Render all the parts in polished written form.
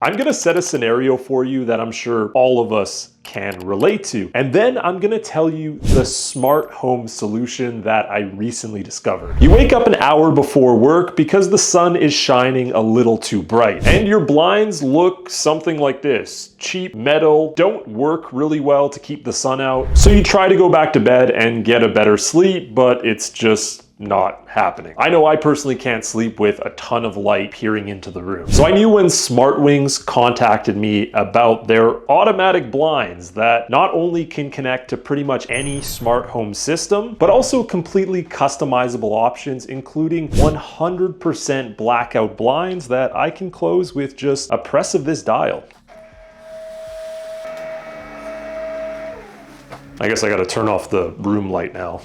I'm gonna set a scenario for you that I'm sure all of us can relate to. And then I'm gonna tell you the smart home solution that I recently discovered. You wake up an hour before work because the sun is shining a little too bright. And your blinds look something like this. Cheap metal, don't work really well to keep the sun out. So you try to go back to bed and get a better sleep, but it's just not happening. I know I personally can't sleep with a ton of light peering into the room. So I knew when SmartWings contacted me about their automatic blinds that not only can connect to pretty much any smart home system, but also completely customizable options, including 100% blackout blinds that I can close with just a press of this dial. I guess I gotta turn off the room light now.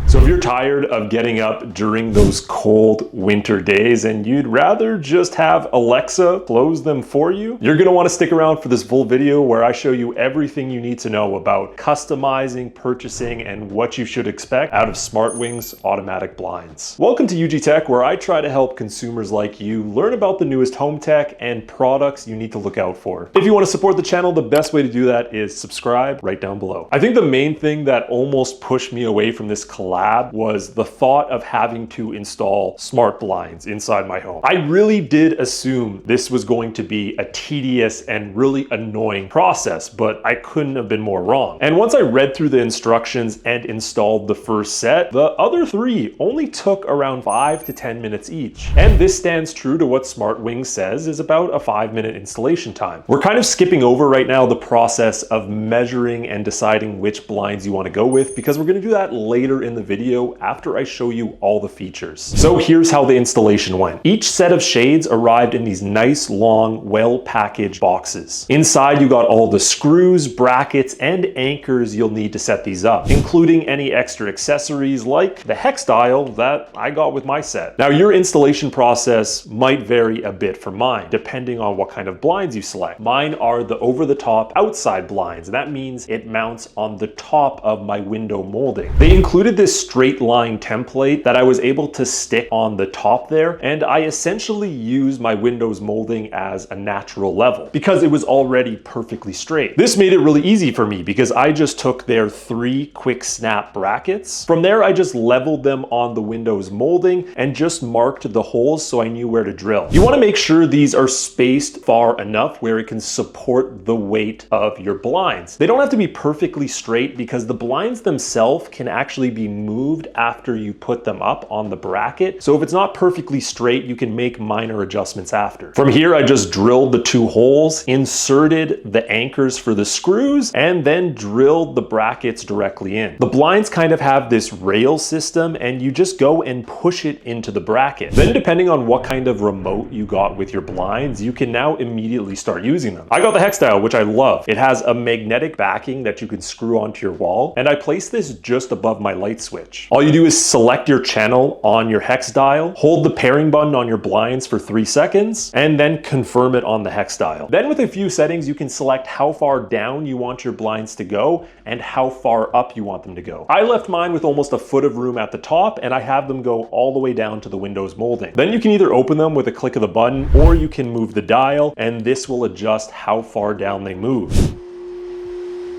So if you're tired of getting up during those cold winter days and you'd rather just have Alexa close them for you, you're gonna wanna stick around for this full video where I show you everything you need to know about customizing, purchasing, and what you should expect out of SmartWings automatic blinds. Welcome to UG Tech, where I try to help consumers like you learn about the newest home tech and products you need to look out for. If you wanna support the channel, the best way to do that is subscribe right down below. I think the main thing that almost pushed me away from this collab was the thought of having to install smart blinds inside my home. I really did assume this was going to be a tedious and really annoying process, but I couldn't have been more wrong. And once I read through the instructions and installed the first set, the other three only took around 5 to 10 minutes each. And this stands true to what SmartWings says is about a 5-minute installation time. We're kind of skipping over right now the process of measuring and deciding which blinds you want to go with, because we're going to do that later in the video after I show you all the features. So here's how the installation went. Each set of shades arrived in these nice, long, well-packaged boxes. Inside you got all the screws, brackets, and anchors you'll need to set these up, including any extra accessories like the hex dial that I got with my set. Now your installation process might vary a bit from mine, depending on what kind of blinds you select. Mine are the over-the-top outside blinds, and that means it mounts on the top of my window molding. They included this straight line template that I was able to stick on the top there, and I essentially used my windows molding as a natural level because it was already perfectly straight. This made it really easy for me because I just took their 3 quick snap brackets. From there I just leveled them on the windows molding and just marked the holes so I knew where to drill. You want to make sure these are spaced far enough where it can support the weight of your blinds. They don't have to be perfectly straight because the blinds themselves can actually be moved after you put them up on the bracket. So if it's not perfectly straight, you can make minor adjustments after. From here, I just drilled the 2 holes, inserted the anchors for the screws, and then drilled the brackets directly in. The blinds kind of have this rail system, and you just go and push it into the bracket. Then depending on what kind of remote you got with your blinds, you can now immediately start using them. I got the hex dial, which I love. It has a magnetic backing that you can screw onto your wall, and I placed this just above my light switch. All you do is select your channel on your hex dial, hold the pairing button on your blinds for 3 seconds, and then confirm it on the hex dial. Then with a few settings, you can select how far down you want your blinds to go and how far up you want them to go. I left mine with almost a foot of room at the top, and I have them go all the way down to the windows molding. Then you can either open them with a click of the button, or you can move the dial, and this will adjust how far down they move.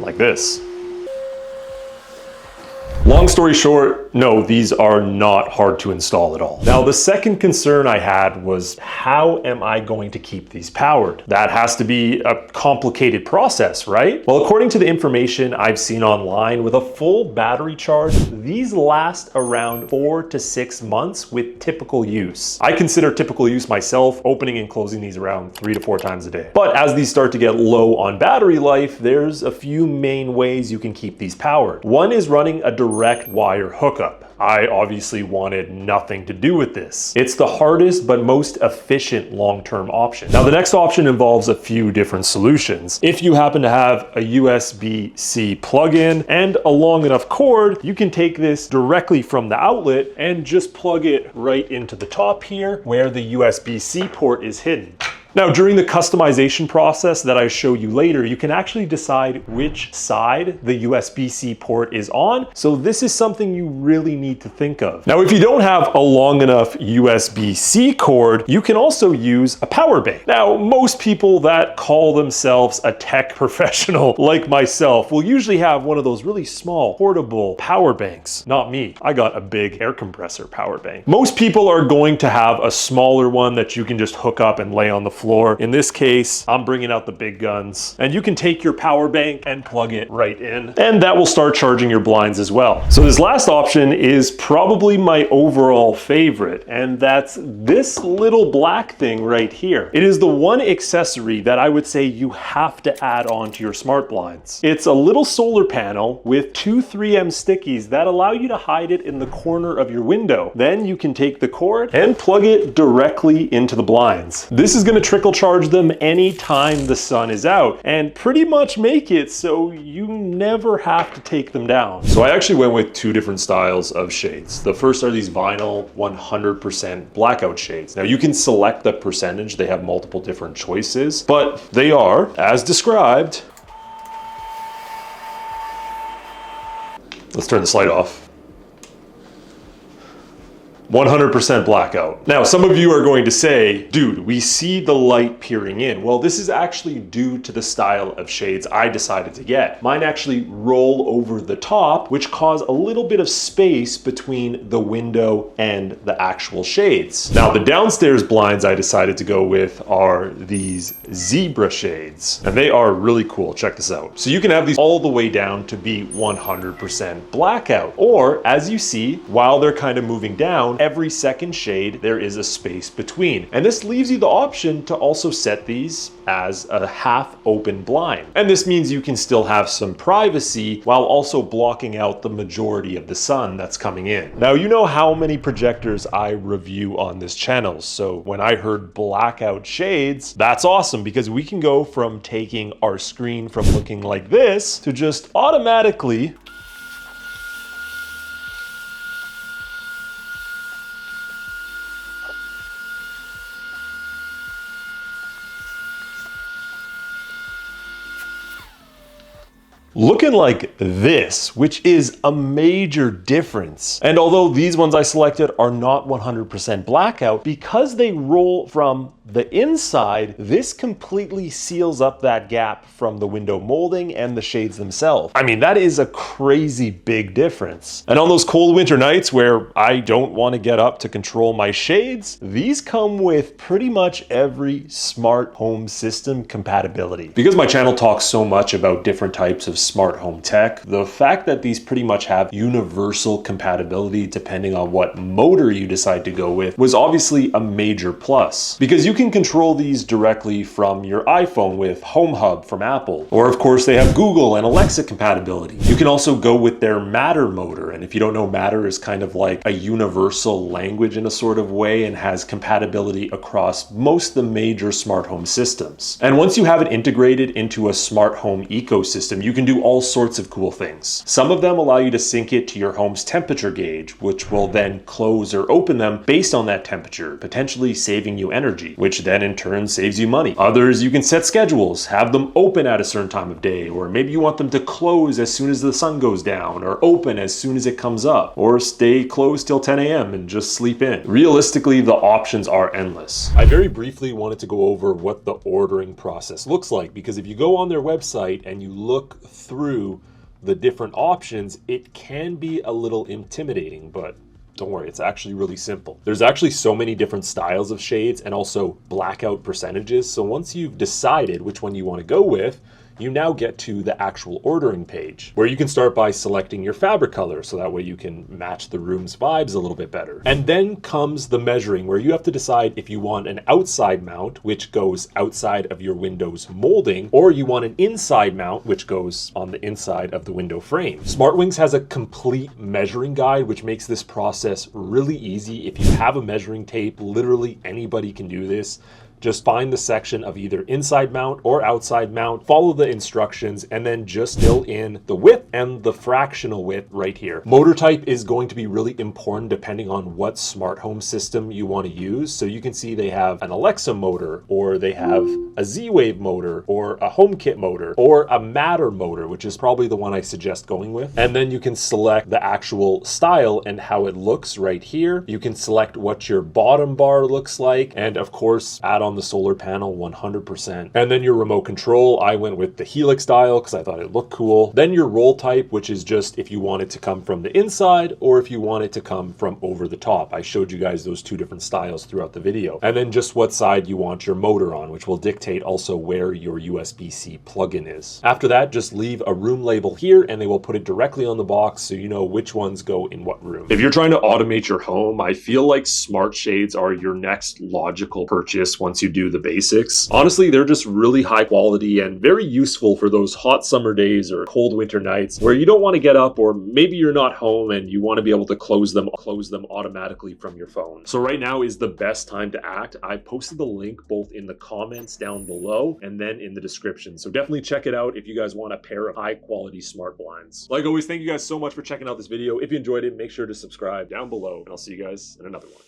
Like this. Long story short, no, these are not hard to install at all. Now, the second concern I had was, how am I going to keep these powered? That has to be a complicated process, right? Well, according to the information I've seen online, with a full battery charge, these last around 4 to 6 months with typical use. I consider typical use myself, opening and closing these around 3 to 4 times a day. But as these start to get low on battery life, there's a few main ways you can keep these powered. One is running a direct wire hookup. I obviously wanted nothing to do with this. It's the hardest but most efficient long-term option. Now, the next option involves a few different solutions. If you happen to have a USB-C plug-in and a long enough cord, you can take this directly from the outlet and just plug it right into the top here where the USB-C port is hidden. Now, during the customization process that I show you later, you can actually decide which side the USB-C port is on. So this is something you really need to think of. Now, if you don't have a long enough USB-C cord, you can also use a power bank. Now, most people that call themselves a tech professional like myself will usually have one of those really small portable power banks. Not me. I got a big air compressor power bank. Most people are going to have a smaller one that you can just hook up and lay on the floor. In this case, I'm bringing out the big guns, and you can take your power bank and plug it right in, and that will start charging your blinds as well. So this last option is probably my overall favorite, and that's this little black thing right here. It is the one accessory that I would say you have to add on to your smart blinds. It's a little solar panel with two 3M stickies that allow you to hide it in the corner of your window. Then you can take the cord and plug it directly into the blinds. This is going to trickle charge them anytime the sun is out and pretty much make it so you never have to take them down. So I actually went with two different styles of shades. The first are these vinyl 100% blackout shades. Now you can select the percentage. They have multiple different choices, but they are, as described. Let's turn this light off. 100% blackout. Now, some of you are going to say, dude, we see the light peering in. Well, this is actually due to the style of shades I decided to get. Mine actually roll over the top, which cause a little bit of space between the window and the actual shades. Now, the downstairs blinds I decided to go with are these zebra shades, and they are really cool. Check this out. So you can have these all the way down to be 100% blackout, or as you see, while they're kind of moving down, every second shade there is a space between. And this leaves you the option to also set these as a half open blind. And this means you can still have some privacy while also blocking out the majority of the sun that's coming in. Now, you know how many projectors I review on this channel. So when I heard blackout shades, that's awesome because we can go from taking our screen from looking like this to just automatically looking like this, which is a major difference. And although these ones I selected are not 100% blackout, because they roll from the inside, this completely seals up that gap from the window molding and the shades themselves. I mean, that is a crazy big difference. And on those cold winter nights where I don't want to get up to control my shades, these come with pretty much every smart home system compatibility. Because my channel talks so much about different types of smart home tech, the fact that these pretty much have universal compatibility depending on what motor you decide to go with was obviously a major plus. Because you can control these directly from your iPhone with Home Hub from Apple. Or of course they have Google and Alexa compatibility. You can also go with their Matter motor. And if you don't know, Matter is kind of like a universal language in a sort of way and has compatibility across most of the major smart home systems. And once you have it integrated into a smart home ecosystem, you can do all sorts of cool things. Some of them allow you to sync it to your home's temperature gauge, which will then close or open them based on that temperature, potentially saving you energy, which then in turn saves you money. Others, you can set schedules, have them open at a certain time of day, or maybe you want them to close as soon as the sun goes down, or open as soon as it comes up, or stay closed till 10 a.m. and just sleep in. Realistically, the options are endless. I very briefly wanted to go over what the ordering process looks like, because if you go on their website and you look through the different options, it can be a little intimidating, but don't worry, it's actually really simple. There's actually so many different styles of shades and also blackout percentages. So once you've decided which one you want to go with, you now get to the actual ordering page where you can start by selecting your fabric color so that way you can match the room's vibes a little bit better. And then comes the measuring where you have to decide if you want an outside mount, which goes outside of your window's molding, or you want an inside mount, which goes on the inside of the window frame. SmartWings has a complete measuring guide, which makes this process really easy. If you have a measuring tape, literally anybody can do this. just find the section of either inside mount or outside mount, follow the instructions, and then just fill in the width and the fractional width right here. Motor type is going to be really important depending on what smart home system you want to use. So you can see they have an Alexa motor, or they have a Z-Wave motor, or a HomeKit motor, or a Matter motor, which is probably the one I suggest going with. And then you can select the actual style and how it looks right here. You can select what your bottom bar looks like, and of course add on the solar panel 100%. And then your remote control, I went with the Helix dial because I thought it looked cool. Then your roll type, which is just if you want it to come from the inside or if you want it to come from over the top. I showed you guys those two different styles throughout the video. And then just what side you want your motor on, which will dictate also where your USB-C plug-in is. After that, just leave a room label here and they will put it directly on the box so you know which ones go in what room. If you're trying to automate your home, I feel like smart shades are your next logical purchase once you do the basics. Honestly, they're just really high quality and very useful for those hot summer days or cold winter nights where you don't want to get up, or maybe you're not home and you want to be able to close them automatically from your phone. So right now is the best time to act. I posted the link both in the comments down below and then in the description. So definitely check it out if you guys want a pair of high quality smart blinds. Like always, thank you guys so much for checking out this video. If you enjoyed it, make sure to subscribe down below, and I'll see you guys in another one.